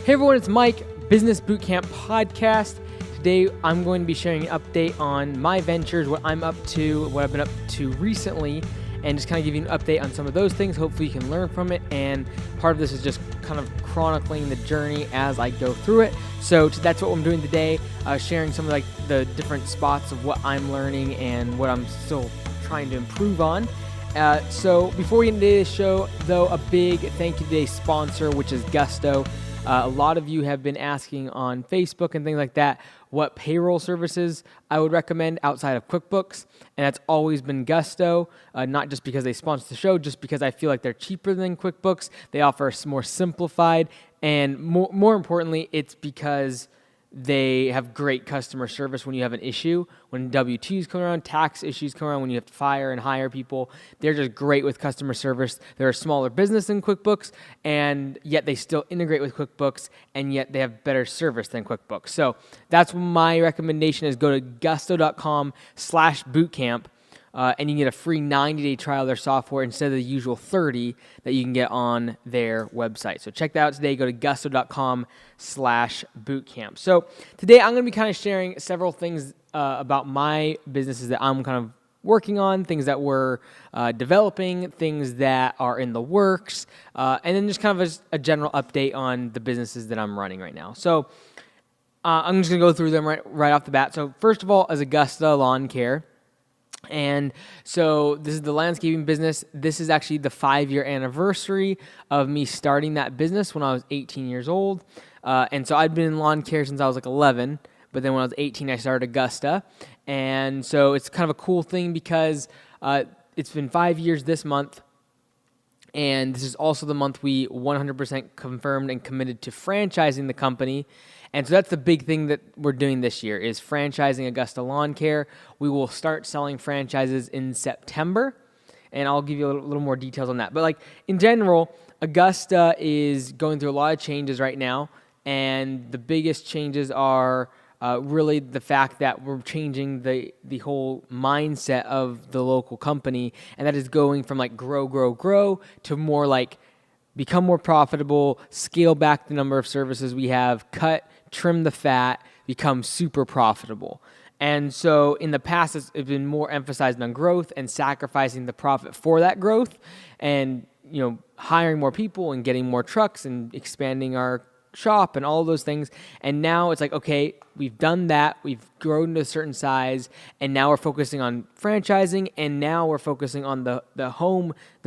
Hey everyone, it's Mike, Business Bootcamp Podcast. Today I'm going to be sharing an update on my ventures, what I'm up to, what I've been up to recently, and just kind of give you an update on some of those things. Hopefully you can learn from it, and part of this is just kind of chronicling the journey as I go through it. So that's what I'm doing today, sharing some of the different spots of what I'm learning and what I'm still trying to improve on. So before we get into today's show, though, a big thank you to today's sponsor, which is Gusto. A lot of you have been asking on Facebook and things like that what payroll services I would recommend outside of QuickBooks, and that's always been Gusto, not just because they sponsor the show, just because I feel like they're cheaper than QuickBooks. They offer a more simplified, and more importantly, it's because they have great customer service when you have an issue. When W-2s come around, tax issues come around, when you have to fire and hire people, they're just great with customer service. They're a smaller business than QuickBooks, and yet they still integrate with QuickBooks, and yet they have better service than QuickBooks. So that's my recommendation is go to gusto.com/bootcamp. And you can get a free 90-day trial of their software instead of the usual 30 that you can get on their website. So check that out today. Go to gusto.com/bootcamp. So today I'm going to be kind of sharing several things about my businesses that I'm kind of working on, things that we're developing, things that are in the works, and then just kind of a general update on the businesses that I'm running right now. So I'm just going to go through them right off the bat. So first of all is Augusta Lawn Care. And so this is the landscaping business. This is actually the 5-year anniversary of me starting that business when I was 18 years old. And so I'd been in lawn care since I was 11, but then when I was 18, I started Augusta. And so it's kind of a cool thing because it's been 5 years this month. And this is also the month we 100% confirmed and committed to franchising the company. And so that's the big thing that we're doing this year is franchising Augusta Lawn Care. We will start selling franchises in September, and I'll give you a little more details on that. But in general, Augusta is going through a lot of changes right now, and the biggest changes are really the fact that we're changing the whole mindset of the local company, and that is going from grow to more become more profitable, scale back the number of services we have, trim the fat, become super profitable. And so in the past, it's been more emphasized on growth and sacrificing the profit for that growth and, hiring more people and getting more trucks and expanding our shop and all of those things. And now it's okay, we've done that, we've grown to a certain size, and now we're focusing on franchising, and now we're focusing on the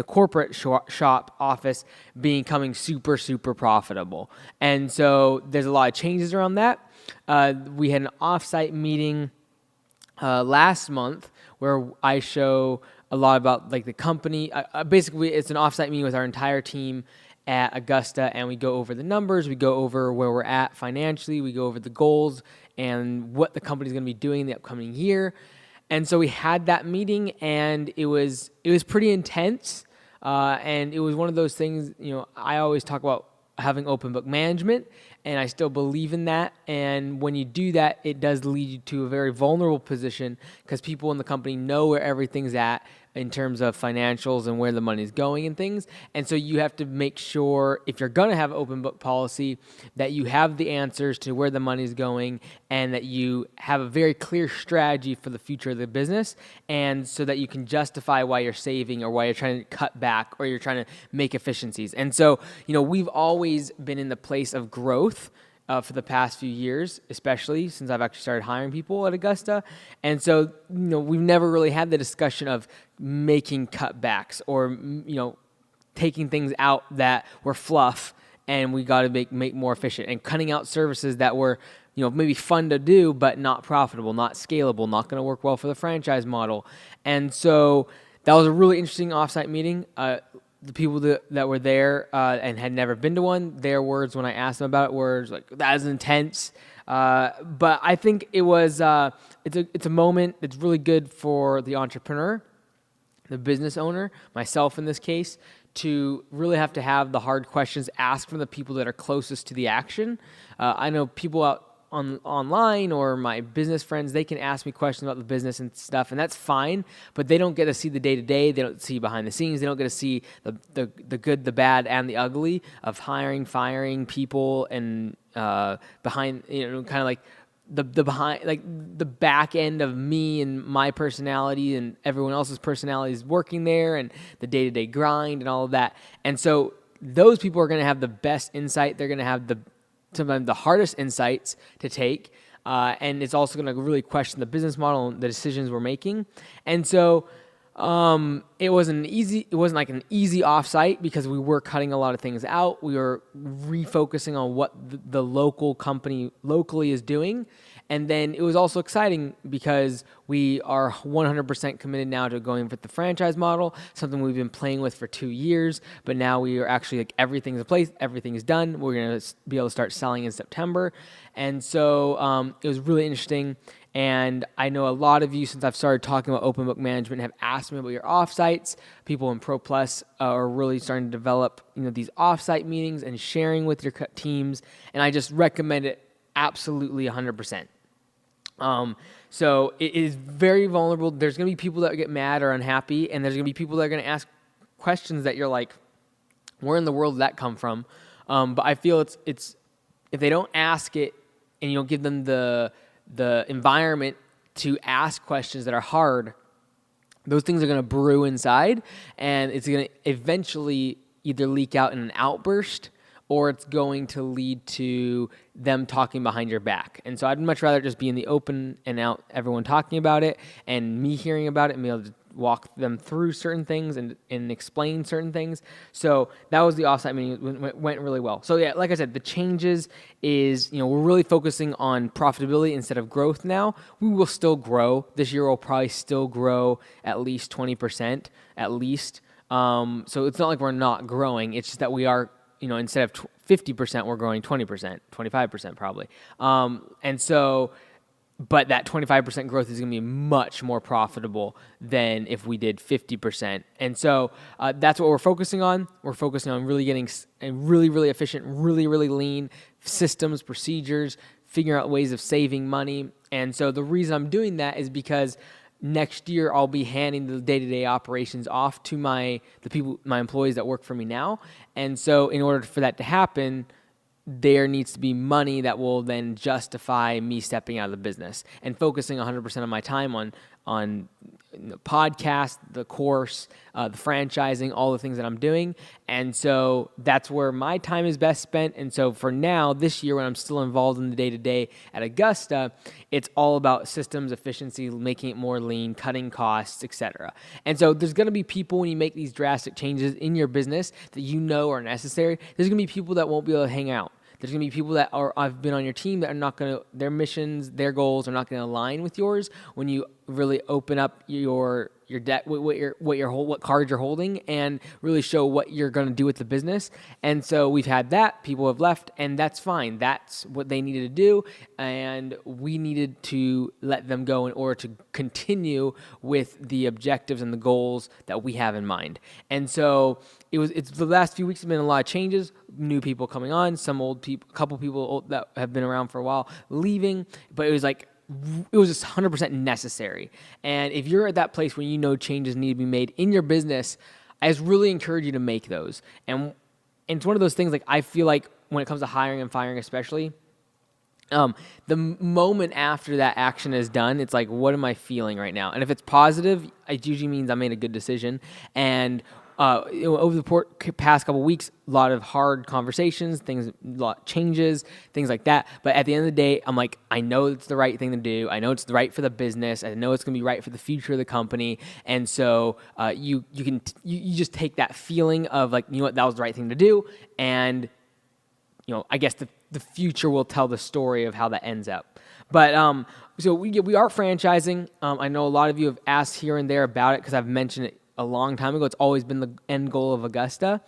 corporate shop office becoming super, super profitable. And so there's a lot of changes around that. We had an offsite meeting last month where I show a lot about the company. Basically, it's an offsite meeting with our entire team at Augusta, and we go over the numbers, we go over where we're at financially, we go over the goals and what the company's going to be doing in the upcoming year. And so we had that meeting, and it was pretty intense, and it was one of those things, I always talk about having open book management, and I still believe in that. And when you do that, it does lead you to a very vulnerable position because people in the company know where everything's at in terms of financials and where the money's going and things. And so you have to make sure, if you're going to have an open book policy, that you have the answers to where the money's going and that you have a very clear strategy for the future of the business, and so that you can justify why you're saving or why you're trying to cut back or you're trying to make efficiencies. And so, we've always been in the place of growth for the past few years, especially since I've actually started hiring people at Augusta. And so, we've never really had the discussion of making cutbacks or, taking things out that were fluff and we got to make more efficient, and cutting out services that were, maybe fun to do, but not profitable, not scalable, not going to work well for the franchise model. And so that was a really interesting offsite meeting. The people that were there and had never been to one, their words when I asked them about it were that is intense. But I think it was it's a moment that's really good for the entrepreneur, the business owner, myself in this case, to really have the hard questions asked from the people that are closest to the action. I know people out online or my business friends, they can ask me questions about the business and stuff, and that's fine, but they don't get to see the day-to-day. They don't see behind the scenes. They don't get to see the good, the bad, and the ugly of hiring, firing people, and behind, kind of like the behind, like the back end of me and my personality and everyone else's personalities working there, and the day-to-day grind and all of that. And so those people are going to have the best insight. They're going to have sometimes the hardest insights to take, and it's also going to really question the business model and the decisions we're making. And so it wasn't like an easy offsite because we were cutting a lot of things out. We were refocusing on what the local company locally is doing. And then it was also exciting because we are 100% committed now to going with the franchise model, something we've been playing with for 2 years. But now we are actually like everything's in place, everything's done. We're going to be able to start selling in September. And so it was really interesting. And I know a lot of you, since I've started talking about open book management, have asked me about your offsites. People in Pro Plus are really starting to develop, these offsite meetings and sharing with your teams. And I just recommend it absolutely 100%. So it is very vulnerable. There's going to be people that get mad or unhappy, and there's going to be people that are going to ask questions that you're like, where in the world did that come from? But I feel it's if they don't ask it and you don't give them the environment to ask questions that are hard, those things are going to brew inside, and it's going to eventually either leak out in an outburst, or it's going to lead to them talking behind your back. And so I'd much rather just be in the open and out, everyone talking about it, and me hearing about it and be able to walk them through certain things and explain certain things. So that was the offsite meeting. It went really well. So yeah, like I said, the changes is, we're really focusing on profitability instead of growth now. We will still grow. This year we'll probably still grow at least 20%, at least. So it's not like we're not growing. It's just that we are, instead of 50%, we're growing 20%, 25% probably. And so, but that 25% growth is going to be much more profitable than if we did 50%. And so that's what we're focusing on. We're focusing on really getting really, really efficient, really, really lean systems, procedures, figuring out ways of saving money. And so the reason I'm doing that is because next year I'll be handing the day-to-day operations off to my employees that work for me now. And so in order for that to happen, there needs to be money that will then justify me stepping out of the business and focusing 100% of my time on the podcast, the course, the franchising, all the things that I'm doing. And so that's where my time is best spent. And so for now, this year, when I'm still involved in the day-to-day at Augusta, it's all about systems, efficiency, making it more lean, cutting costs, etc. And so there's going to be people, when you make these drastic changes in your business that are necessary, there's going to be people that won't be able to hang out. There's going to be people that I've been on your team that are not going to, their missions, their goals are not going to align with yours when you really open up your debt, what cards you're holding, and really show what you're going to do with the business. And so we've had that. People have left, and that's fine. That's what they needed to do, and we needed to let them go in order to continue with the objectives and the goals that we have in mind. And so it's the last few weeks have been a lot of changes, new people coming on, some old people, a couple people that have been around for a while leaving, but it was just 100% necessary. And if you're at that place where changes need to be made in your business, I just really encourage you to make those. And it's one of those things, like, I feel like when it comes to hiring and firing especially, the moment after that action is done, it's like, what am I feeling right now? And if it's positive, it usually means I made a good decision. And over the past couple of weeks, a lot of hard conversations, a lot changes, things like that. But at the end of the day, I'm like, I know it's the right thing to do. I know it's right for the business. I know it's going to be right for the future of the company. And so you just take that feeling of like, what, that was the right thing to do. And I guess the future will tell the story of how that ends up. But so we are franchising. I know a lot of you have asked here and there about it because I've mentioned it a long time ago. It's always been the end goal of Augusta.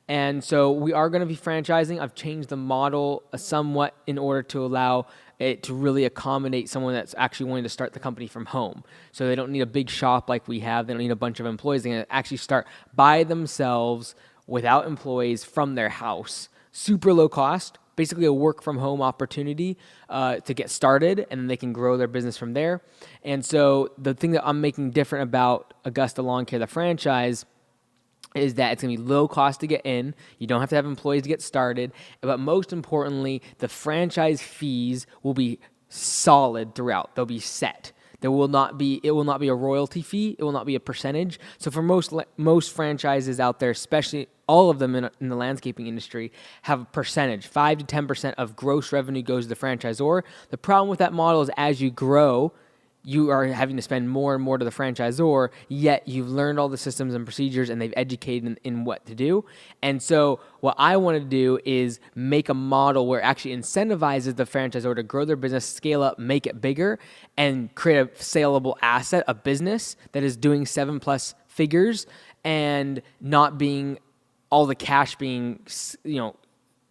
And so we are going to be franchising. I've changed the model somewhat in order to allow it to really accommodate someone that's actually wanting to start the company from home. So they don't need a big shop like we have. They don't need a bunch of employees. They can actually start by themselves without employees from their house. Super low cost, basically a work from home opportunity to get started, and then they can grow their business from there. And so the thing that I'm making different about Augusta Lawn Care, the franchise, is that it's going to be low cost to get in. You don't have to have employees to get started. But most importantly, the franchise fees will be solid throughout. They'll be set. It will not be a royalty fee. It will not be a percentage. So for most franchises out there, especially all of them in the landscaping industry, have a percentage. 5 to 10% of gross revenue goes to the franchisor. The problem with that model is as you grow, you are having to spend more and more to the franchisor, yet you've learned all the systems and procedures and they've educated in what to do. And so what I want to do is make a model where it actually incentivizes the franchisor to grow their business, scale up, make it bigger, and create a saleable asset, a business that is doing 7+ figures and not being all the cash being,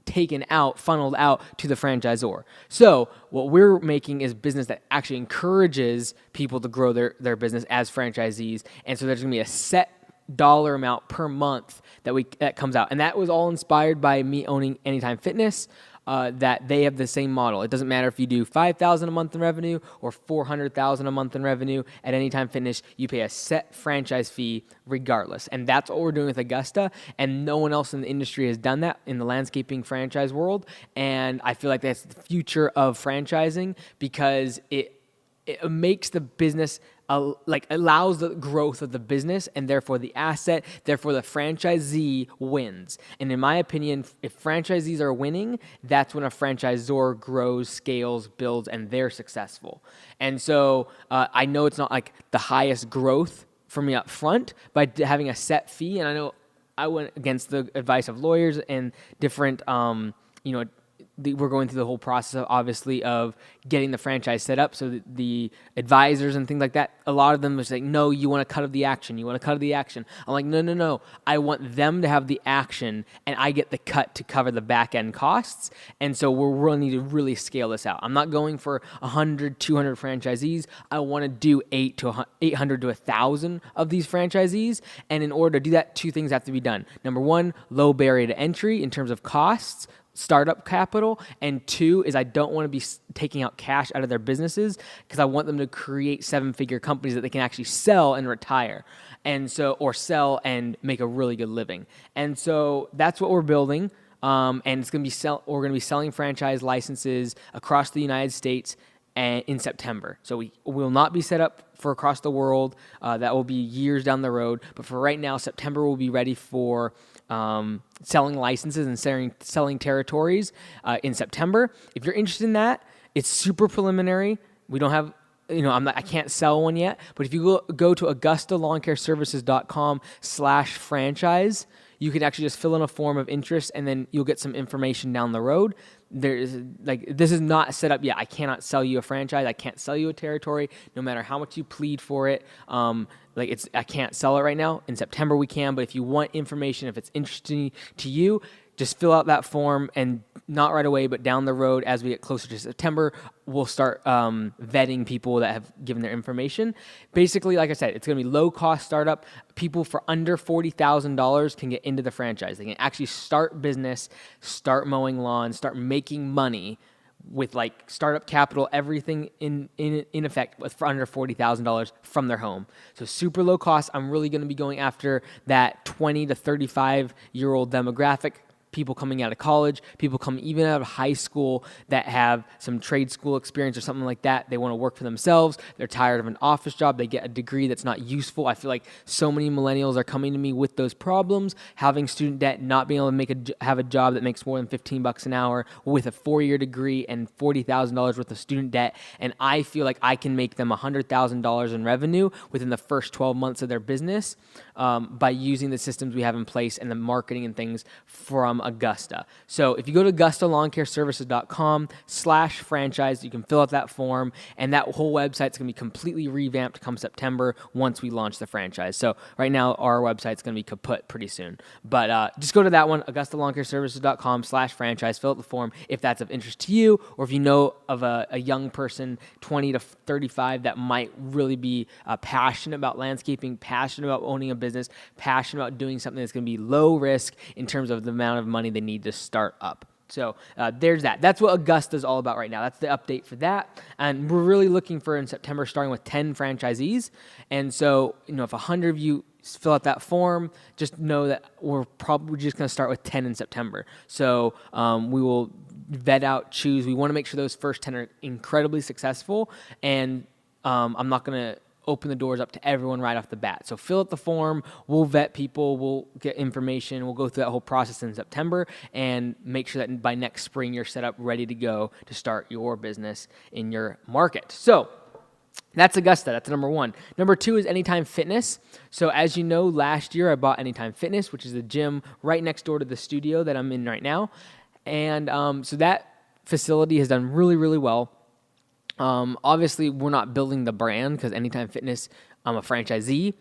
taken out, funneled out to the franchisor. So what we're making is business that actually encourages people to grow their business as franchisees. And so there's going to be a set dollar amount per month that comes out. And that was all inspired by me owning Anytime Fitness. That they have the same model. It doesn't matter if you do $5,000 a month in revenue or $400,000 a month in revenue. At Anytime Fitness, you pay a set franchise fee regardless. And that's what we're doing with Augusta. And no one else in the industry has done that in the landscaping franchise world. And I feel like that's the future of franchising because it makes the business allows the growth of the business and therefore the asset, therefore the franchisee wins. And in my opinion, if franchisees are winning, that's when a franchisor grows, scales, builds, and they're successful. And so I know it's not like the highest growth for me up front by having a set fee. And I know I went against the advice of lawyers and different, we're going through the whole process, obviously, of getting the franchise set up. So the advisors and things like that, a lot of them are saying, no, you want a cut of the action. You want a cut of the action. I'm like, no. I want them to have the action, and I get the cut to cover the back-end costs. And so we're running to really scale this out. I'm not going for 100, 200 franchisees. I want to do 800 to 1,000 of these franchisees. And in order to do that, two things have to be done. Number one, low barrier to entry in terms of costs, startup capital, and two is I don't want to be taking out cash out of their businesses because I want them to create 7-figure companies that they can actually sell and retire, and so or sell and make a really good living. And so that's what we're building, and it's going to be we're going to be selling franchise licenses across the United States in September. So we will not be set up for across the world. That will be years down the road. But for right now, September will be ready for selling licenses and selling territories in September. If you're interested in that, it's super preliminary. We don't have, I can't sell one yet. But if you go to AugustaLawnCareServices.com/franchise, you can actually just fill in a form of interest, and then you'll get some information down the road. This is not set up yet. I cannot sell you a franchise. I can't sell you a territory, no matter how much you plead for it. I can't sell it right now. In September we can, but if you want information, if it's interesting to you, just fill out that form, and not right away, but down the road as we get closer to September, we'll start vetting people that have given their information. Basically, like I said, it's going to be low-cost startup. People for under $40,000 can get into the franchise. They can actually start business, start mowing lawns, start making money with startup capital, everything in effect for under $40,000 from their home. So super low cost. I'm really going to be going after that 20 to 35-year-old demographic. People coming out of college, people coming even out of high school that have some trade school experience or something like that. They want to work for themselves. They're tired of an office job. They get a degree that's not useful. I feel like so many millennials are coming to me with those problems, having student debt, not being able to have a job that makes more than $15 an hour with a 4-year degree and $40,000 worth of student debt. And I feel like I can make them $100,000 in revenue within the first 12 months of their business by using the systems we have in place and the marketing and things from Augusta. So if you go to AugustaLawnCareServices.com/franchise, you can fill out that form, and that whole website's going to be completely revamped come September once we launch the franchise. So right now our website's going to be kaput pretty soon. But just go to that one, AugustaLawnCareServices.com/franchise, fill out the form if that's of interest to you, or if you know of a young person, 20 to 35, that might really be passionate about landscaping, passionate about owning a business, passionate about doing something that's going to be low risk in terms of the amount of money they need to start up. So there's that. That's what Augusta is all about right now. That's the update for that. And we're really looking for in September, starting with 10 franchisees. And so, if 100 of you fill out that form, just know that we're probably just going to start with 10 in September. So we will vet out, choose. We want to make sure those first 10 are incredibly successful. And I'm not going to open the doors up to everyone right off the bat. So fill out the form, we'll vet people, we'll get information, we'll go through that whole process in September and make sure that by next spring you're set up ready to go to start your business in your market. So that's Augusta. That's number one. Number two is Anytime Fitness. So as you know, last year I bought Anytime Fitness, which is a gym right next door to the studio that I'm in right now. And so that facility has done really, really well. Obviously, we're not building the brand because Anytime Fitness, I'm a franchisee.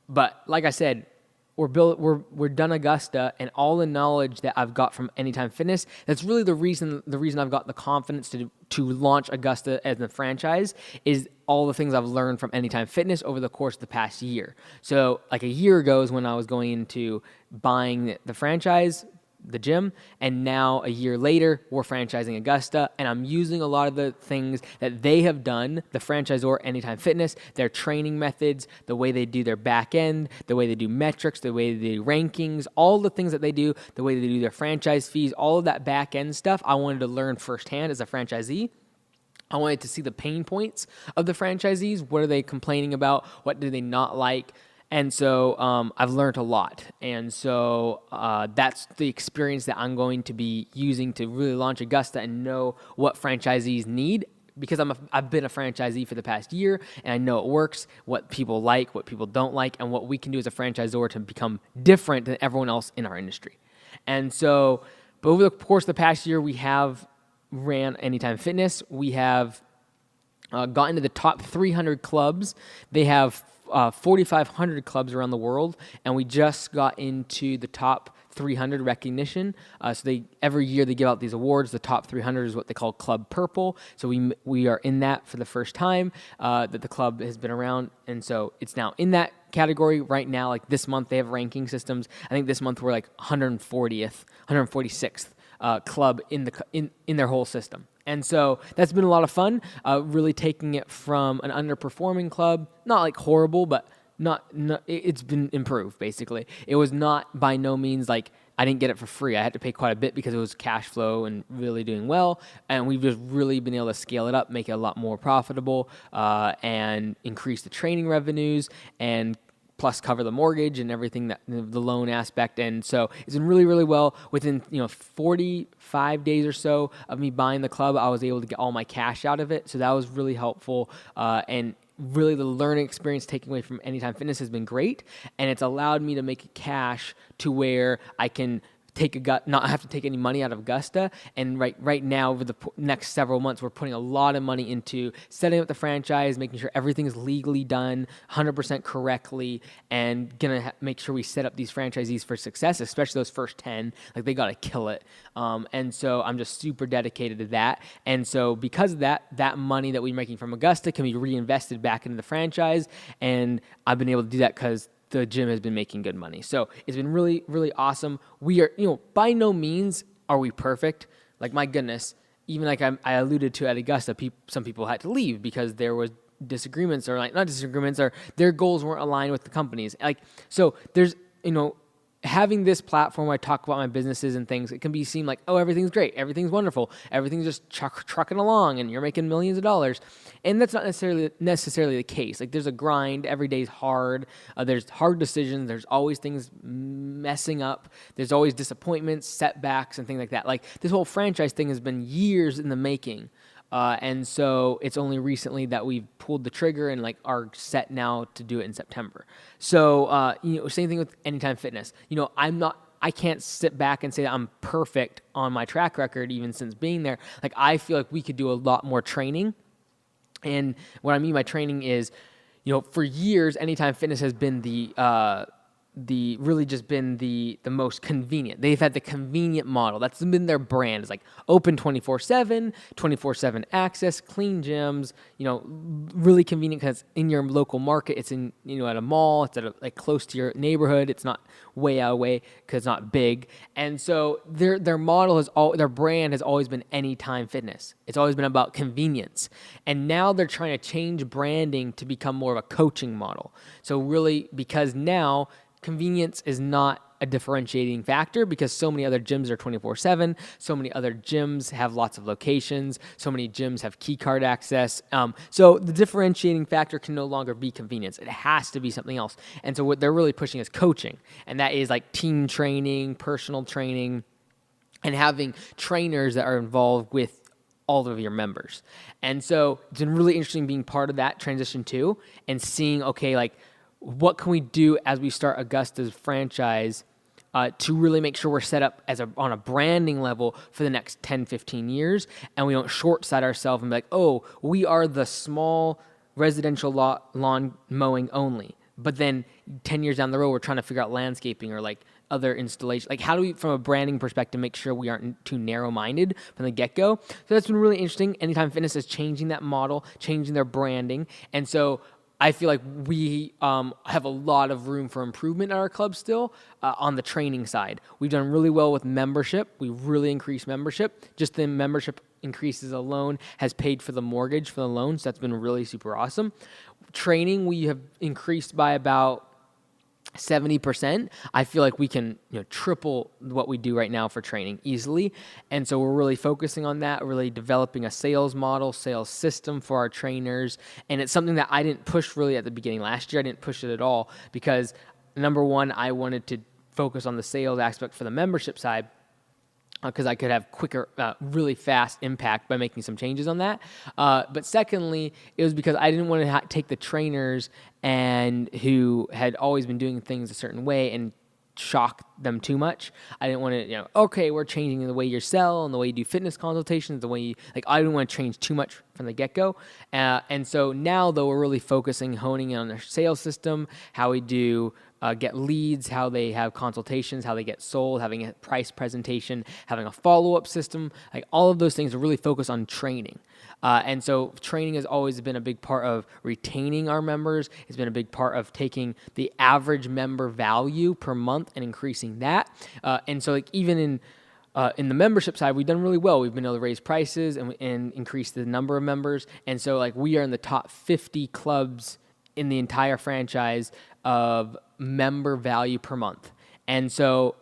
But like I said, we're done Augusta, and all the knowledge that I've got from Anytime Fitness, that's really the reason I've got the confidence to launch Augusta as a franchise is all the things I've learned from Anytime Fitness over the course of the past year. So like a year ago is when I was going into buying the franchise, the gym, and now a year later we're franchising Augusta, and I'm using a lot of the things that they have done, the franchisor Anytime Fitness, their training methods, the way they do their back end, the way they do metrics, the way they do rankings, all the things that they do, the way they do their franchise fees, all of that back end stuff I wanted to learn firsthand as a franchisee. I wanted to see the pain points of the franchisees. What are they complaining about? What do they not like? And so I've learned a lot. And so that's the experience that I'm going to be using to really launch Augusta and know what franchisees need, because I've been a franchisee for the past year, and I know it works, what people like, what people don't like, and what we can do as a franchisor to become different than everyone else in our industry. And so, but over the course of the past year, we have ran Anytime Fitness. We have gotten to the top 300 clubs. They have 4,500 clubs around the world, and we just got into the top 300 recognition. So every year they give out these awards. The top 300 is what they call Club Purple. So we are in that for the first time that the club has been around, and so it's now in that category right now. Like this month they have ranking systems. I think this month we're like 146th club in their whole system. And so that's been a lot of fun, really taking it from an underperforming club, not like horrible, but not it's been improved, basically. It was not by no means like I didn't get it for free. I had to pay quite a bit because it was cash flow and really doing well. And we've just really been able to scale it up, make it a lot more profitable, and increase the training revenues and plus cover the mortgage and everything, that the loan aspect. And so it's been really, really well. Within 45 days or so of me buying the club, I was able to get all my cash out of it. So that was really helpful. And really the learning experience taking away from Anytime Fitness has been great. And it's allowed me to make cash to where I can not have to take any money out of Augusta. And right now, over the next several months, we're putting a lot of money into setting up the franchise, making sure everything is legally done 100% correctly, and gonna make sure we set up these franchisees for success, especially those first 10. Like, they gotta kill it. And so I'm just super dedicated to that. And so because of that money that we're making from Augusta can be reinvested back into the franchise. And I've been able to do that because the gym has been making good money. So it's been really, really awesome. We are, by no means are we perfect. Like, my goodness, even like I alluded to at Augusta, some people had to leave because there was disagreements, or like not disagreements, or their goals weren't aligned with the company's. Like, so there's, having this platform where I talk about my businesses and things, it can be seen like, oh, everything's great, everything's wonderful, everything's just trucking along, and you're making millions of dollars. And that's not necessarily the case. Like, there's a grind. Every day's hard. There's hard decisions. There's always things messing up. There's always disappointments, setbacks, and things like that. Like, this whole franchise thing has been years in the making. And so it's only recently that we've pulled the trigger and like are set now to do it in September. So, same thing with Anytime Fitness. I can't sit back and say that I'm perfect on my track record, even since being there. Like, I feel like we could do a lot more training. And what I mean by training is, for years, Anytime Fitness has been the really just been the most convenient. They've had the convenient model. That's been their brand. It's like open 24/7, 24/7 access, clean gyms, really convenient because in your local market, it's in, at a mall, it's at like close to your neighborhood. It's not way out of way because it's not big. And so their model their brand has always been Anytime Fitness. It's always been about convenience. And now they're trying to change branding to become more of a coaching model. So really, because now convenience is not a differentiating factor because so many other gyms are 24/7. So many other gyms have lots of locations. So many gyms have key card access. So the differentiating factor can no longer be convenience. It has to be something else. And so what they're really pushing is coaching. And that is like team training, personal training, and having trainers that are involved with all of your members. And so it's been really interesting being part of that transition too and seeing, okay, like, what can we do as we start Augusta's franchise to really make sure we're set up on a branding level for the next 10, 15 years, and we don't short-side ourselves and be like, oh, we are the small residential lawn mowing only. But then 10 years down the road, we're trying to figure out landscaping or like other installation. Like, how do we, from a branding perspective, make sure we aren't too narrow-minded from the get-go? So that's been really interesting. Anytime Fitness is changing that model, changing their branding. And so I feel like we have a lot of room for improvement at our club still on the training side. We've done really well with membership. We really increased membership. Just the membership increases alone has paid for the mortgage for the loan, so that's been really super awesome. Training, we have increased by about 70%. I feel like we can triple what we do right now for training easily. And so we're really focusing on that, really developing a sales model, sales system for our trainers. And it's something that I didn't push really at the beginning. Last year, I didn't push it at all because, number one, I wanted to focus on the sales aspect for the membership side because I could have quicker, really fast impact by making some changes on that. But secondly, it was because I didn't want to take the trainers and who had always been doing things a certain way and shock them too much. I didn't want to, okay, we're changing the way you sell and the way you do fitness consultations, the way you, I didn't want to change too much from the get-go. And so now, though, we're really focusing, honing in on their sales system, how we do get leads, how they have consultations, how they get sold, having a price presentation, having a follow-up system, like all of those things are really focused on training. And so training has always been a big part of retaining our members. It's been a big part of taking the average member value per month and increasing that. And so even in the membership side, we've done really well. We've been able to raise prices and increase the number of members. And so we are in the top 50 clubs in the entire franchise of member value per month. And so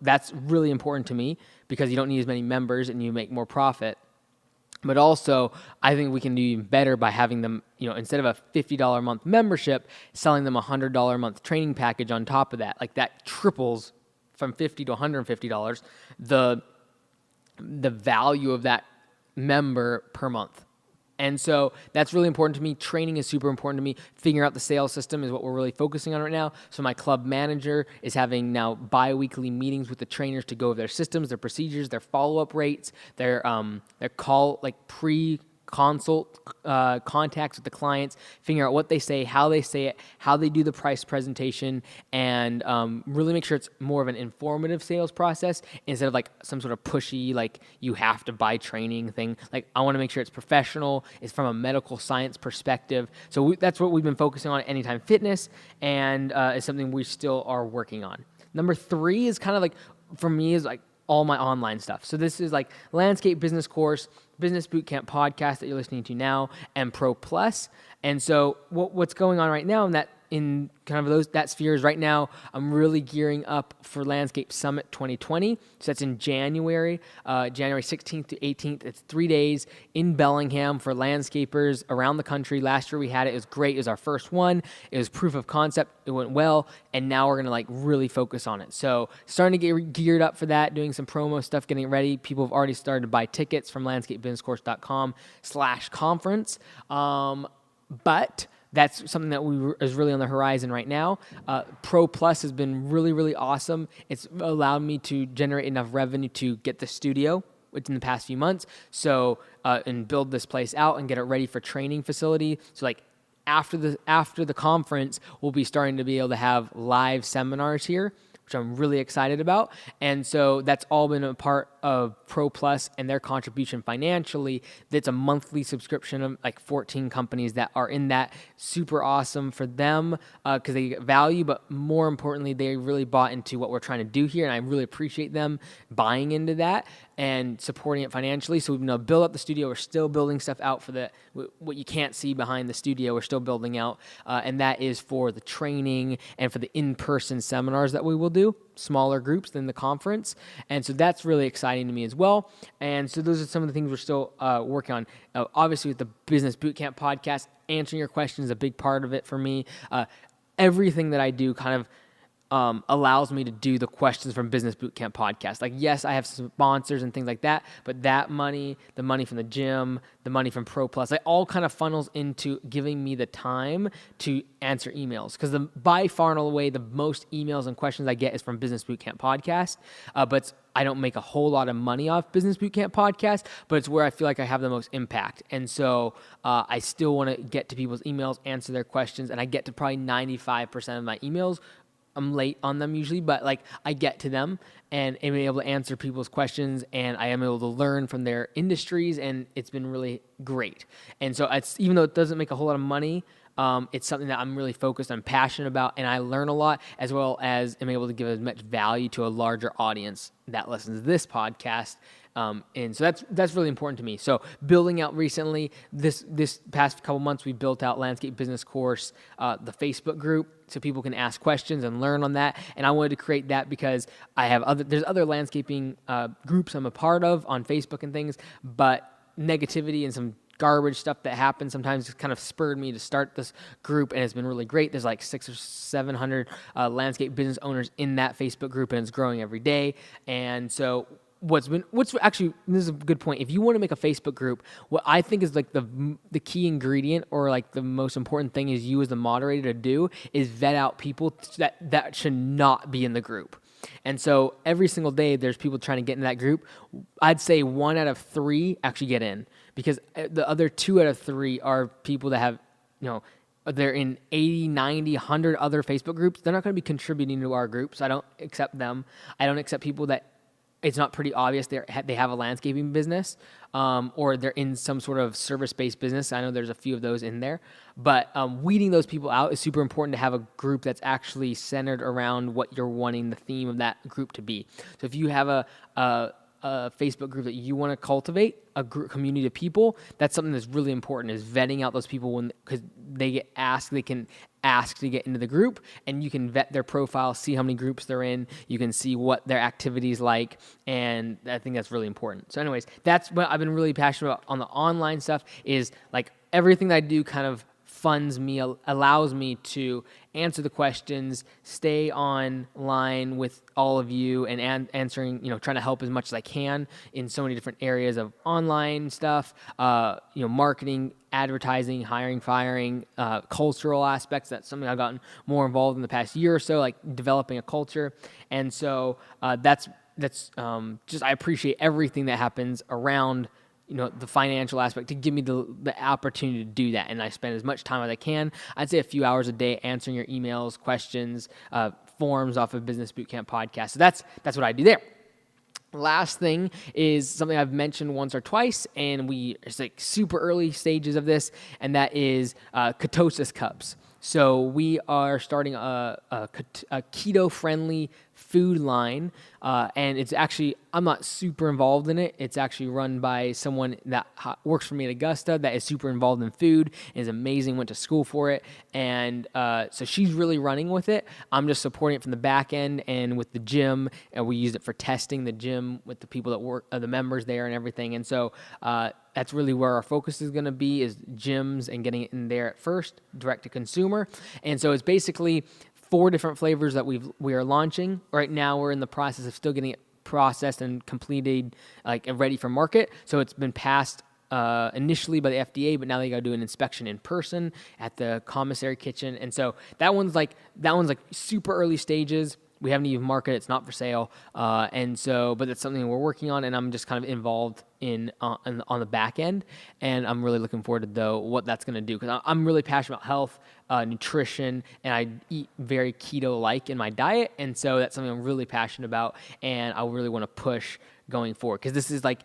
that's really important to me because you don't need as many members and you make more profit. But also, I think we can do even better by having them, instead of a $50 a month membership, selling them a $100 a month training package on top of that. Like that triples from $50 to $150 the value of that member per month. And so that's really important to me. Training is super important to me. Figuring out the sales system is what we're really focusing on right now. So my club manager is having now bi-weekly meetings with the trainers to go over their systems, their procedures, their follow-up rates, their pre-consult contacts with the clients, figure out what they say it, how they do the price presentation, and really make sure it's more of an informative sales process instead of some sort of pushy, you have to buy training thing. I want to make sure it's professional, it's from a medical science perspective. So that's what we've been focusing on at Anytime Fitness, and it's something we still are working on. Number 3 is kind of for me is all my online stuff. So this is landscape business course, business bootcamp podcast that you're listening to now, and Pro Plus. And so what's going on right now in kind of that spheres right now, I'm really gearing up for Landscape Summit 2020. So that's in January 16th to 18th. It's 3 days in Bellingham for landscapers around the country. Last year we had it. It was great. It was our first one. It was proof of concept. It went well. And now we're going to really focus on it. So starting to get geared up for that, doing some promo stuff, getting ready. People have already started to buy tickets from landscapebusinesscourse.com/conference. But that's something that is really on the horizon right now. Pro Plus has been really, really awesome. It's allowed me to generate enough revenue to get the studio within the past few months. So, and build this place out and get it ready for training facility. So after the conference, we'll be starting to be able to have live seminars here, which I'm really excited about. And so that's all been a part of Pro Plus and their contribution financially. That's a monthly subscription of like 14 companies that are in that. Super awesome for them because they get value, but more importantly, they really bought into what we're trying to do here. And I really appreciate them buying into that and supporting it financially. So we've been able to build up the studio. We're still building stuff out for what you can't see behind the studio. We're still building out. And that is for the training and for the in-person seminars that we will do, smaller groups than the conference. And so that's really exciting to me as well. And so those are some of the things we're still working on. Obviously with the Business Bootcamp podcast, answering your questions is a big part of it for me. Everything that I do kind of allows me to do the questions from Business Bootcamp podcast. Like, yes, I have sponsors and things like that, but that money, the money from the gym, the money from Pro Plus, like all kind of funnels into giving me the time to answer emails. Because by far and away, the most emails and questions I get is from Business Bootcamp podcast. But I don't make a whole lot of money off Business Bootcamp podcast, but it's where I feel like I have the most impact. And so I still want to get to people's emails, answer their questions, and I get to probably 95% of my emails. I'm late on them usually, but like I get to them and am able to answer people's questions, and I am able to learn from their industries, and it's been really great. And so it's, even though it doesn't make a whole lot of money, it's something that I'm really focused on, passionate about, and I learn a lot, as well as am able to give as much value to a larger audience that listens to this podcast. And so that's really important to me. So building out recently, this past couple months, we built out Landscape Business Course, the Facebook group, so people can ask questions and learn on that. And I wanted to create that because there's other landscaping groups I'm a part of on Facebook and things, but negativity and some garbage stuff that happens sometimes kind of spurred me to start this group, and it's been really great. There's like 600 or 700 landscape business owners in that Facebook group, and it's growing every day. And so what's actually, this is a good point. If you want to make a Facebook group, what I think is like the key ingredient, or like the most important thing is you as the moderator to do, is vet out people that should not be in the group. And so every single day there's people trying to get in that group. I'd say 1 out of 3 actually get in, because the other 2 out of 3 are people that have, they're in 80, 90, 100 other Facebook groups. They're not going to be contributing to our group, so I don't accept them. I don't accept people that it's not pretty obvious they have a landscaping business, or they're in some sort of service-based business. I know there's a few of those in there, but weeding those people out is super important to have a group that's actually centered around what you're wanting the theme of that group to be. So if you have a Facebook group that you want to cultivate, a community of people, that's something that's really important, is vetting out those people because they get asked, they can ask to get into the group, and you can vet their profile, see how many groups they're in, you can see what their activities like, and I think that's really important. So anyways, that's what I've been really passionate about on the online stuff, is like everything that I do kind of funds me, allows me to answer the questions, stay online with all of you, and answering, trying to help as much as I can in so many different areas of online stuff, marketing, advertising, hiring, firing, cultural aspects. That's something I've gotten more involved in the past year or so, like developing a culture. And so that's just, I appreciate everything that happens around the financial aspect to give me the opportunity to do that. And I spend as much time as I can. I'd say a few hours a day answering your emails, questions, forms off of Business Bootcamp podcast. So that's what I do there. Last thing is something I've mentioned once or twice, and it's like super early stages of this, and that is ketosis cups. So we are starting a keto-friendly food line, and it's actually, I'm not super involved in it. It's actually run by someone that works for me at Augusta that is super involved in food, is amazing, went to school for it, and so she's really running with it. I'm just supporting it from the back end and with the gym, and we use it for testing the gym with the people that work, the members there and everything, and so that's really where our focus is going to be, is gyms and getting it in there at first, direct to consumer. And so it's basically 4 different flavors that we are launching. Right now we're in the process of still getting it processed and completed, and ready for market. So it's been passed initially by the FDA, but now they got to do an inspection in person at the commissary kitchen. And so that one's like super early stages. We haven't even marketed; it's not for sale, and so, but it's something we're working on, and I'm just kind of involved in on the back end, and I'm really looking forward to though what that's going to do, because I'm really passionate about health, nutrition, and I eat very keto-like in my diet, and so that's something I'm really passionate about, and I really want to push going forward, because this is like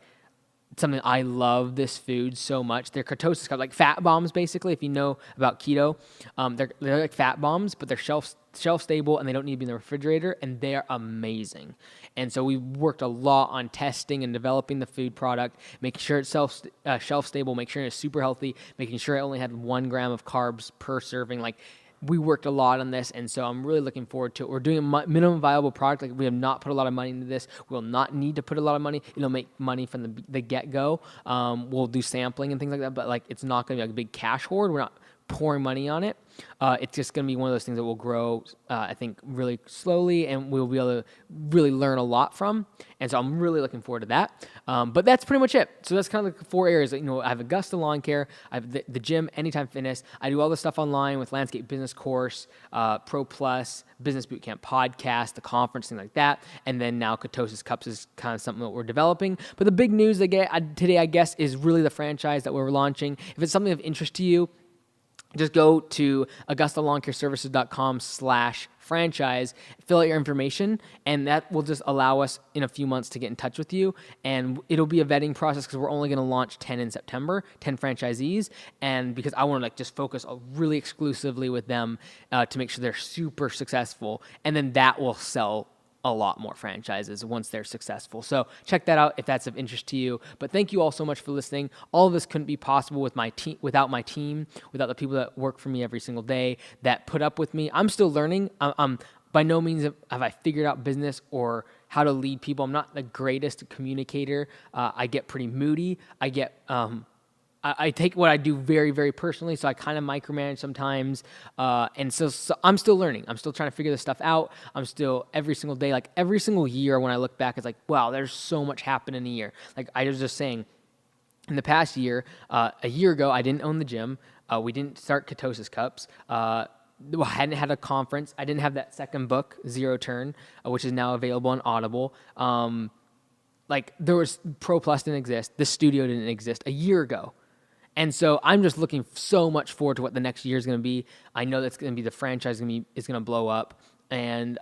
something I love this food so much. They're ketosis cups, like fat bombs, basically. If you know about keto, they're like fat bombs, but they're shelf stable and they don't need to be in the refrigerator, and they're amazing. And so we worked a lot on testing and developing the food product, making sure it's shelf stable, making sure it's super healthy, making sure it only had 1 gram of carbs per serving. Like, we worked a lot on this, and so I'm really looking forward to it. We're doing a minimum viable product. Like, we have not put a lot of money into this. We'll not need to put a lot of money. It'll make money from the get-go. We'll do sampling and things like that, but like, it's not going to be like a big cash hoard. We're not pouring money on it. It's just going to be one of those things that will grow, I think, really slowly, and we'll be able to really learn a lot from. And so I'm really looking forward to that. But that's pretty much it. So that's kind of the 4 areas. I have Augusta Lawn Care, I have the gym, Anytime Fitness. I do all the stuff online with Landscape Business Course, Pro Plus, Business Bootcamp podcast, the conference, thing like that. And then now Ketosis Cups is kind of something that we're developing. But the big news today, I guess, is really the franchise that we're launching. If it's something of interest to you, just go to AugustaLawnCareServices.com/franchise, fill out your information, and that will just allow us in a few months to get in touch with you. And it'll be a vetting process, because we're only going to launch 10 in September, 10 franchisees. And because I want to just focus really exclusively with them to make sure they're super successful. And then that will sell a lot more franchises once they're successful. So check that out if that's of interest to you. But thank you all so much for listening. All of this couldn't be possible without my team, without the people that work for me every single day, that put up with me. I'm still learning. I'm by no means have I figured out business or how to lead people. I'm not the greatest communicator. I get pretty moody. I take what I do very, very personally, so I kind of micromanage sometimes. And so I'm still learning. I'm still trying to figure this stuff out. I'm still, every single day, like every single year when I look back, it's like, wow, there's so much happened in a year. Like, I was just saying, in the past year, a year ago, I didn't own the gym. We didn't start Ketosis Cups. I hadn't had a conference. I didn't have that second book, Zero Turn, which is now available on Audible. Like, there was, Pro Plus didn't exist. The studio didn't exist a year ago. And so I'm just looking so much forward to what the next year is going to be. I know that's going to be, the franchise is going to blow up. And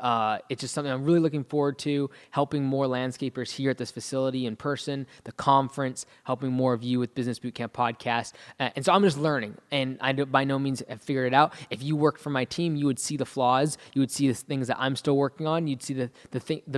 it's just something I'm really looking forward to, helping more landscapers here at this facility in person, the conference, helping more of you with Business Bootcamp podcast. And so I'm just learning, and I by no means have figured it out. If you worked for my team, you would see the flaws. You would see the things that I'm still working on. You'd see the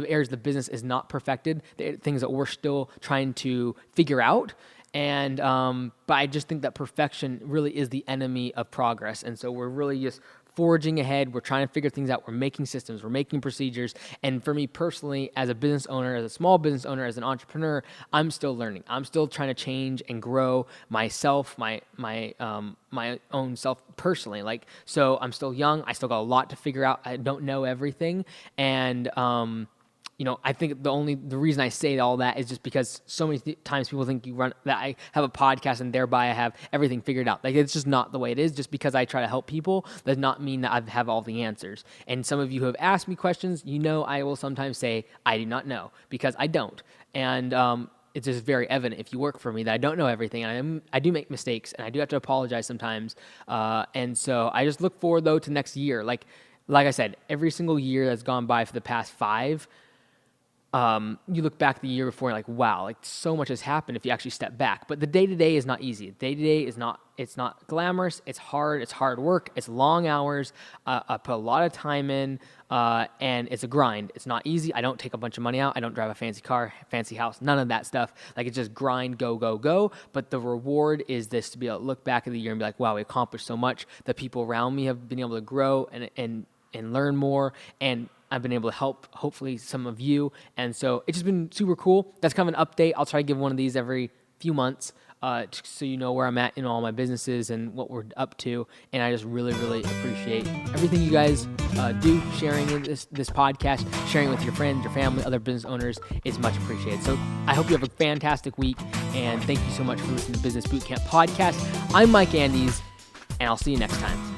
areas the business is not perfected, the things that we're still trying to figure out. And but I just think that perfection really is the enemy of progress. And so we're really just forging ahead. We're trying to figure things out. We're making systems. We're making procedures. And for me personally, as a business owner, as a small business owner, as an entrepreneur, I'm still learning. I'm still trying to change and grow myself, my own self personally. Like, so I'm still young. I still got a lot to figure out. I don't know everything. And I think the reason I say all that is just because so many times people think that I have a podcast and thereby I have everything figured out. Like, it's just not the way it is. Just because I try to help people does not mean that I have all the answers. And some of you who have asked me questions, I will sometimes say, I do not know, because I don't. And it's just very evident if you work for me that I don't know everything, and I do make mistakes, and I do have to apologize sometimes. And so I just look forward, though, to next year. Like I said, every single year that's gone by for the past 5, you look back the year before and like, wow, like so much has happened if you actually step back. But the day-to-day is not easy. Day-to-day is not, it's not glamorous. It's hard work. It's long hours. I put a lot of time in, and it's a grind. It's not easy. I don't take a bunch of money out. I don't drive a fancy car, fancy house, none of that stuff. Like, it's just grind, go, go, go. But the reward is this, to be able to look back at the year and be like, wow, we accomplished so much. The people around me have been able to grow and learn more, and I've been able to help, hopefully, some of you. And so it's just been super cool. That's kind of an update. I'll try to give one of these every few months, so you know where I'm at in all my businesses and what we're up to. And I just really, really appreciate everything you guys do, sharing in this podcast, sharing with your friends, your family, other business owners. It's much appreciated. So I hope you have a fantastic week, and thank you so much for listening to Business Bootcamp Podcast. I'm Mike Andes, and I'll see you next time.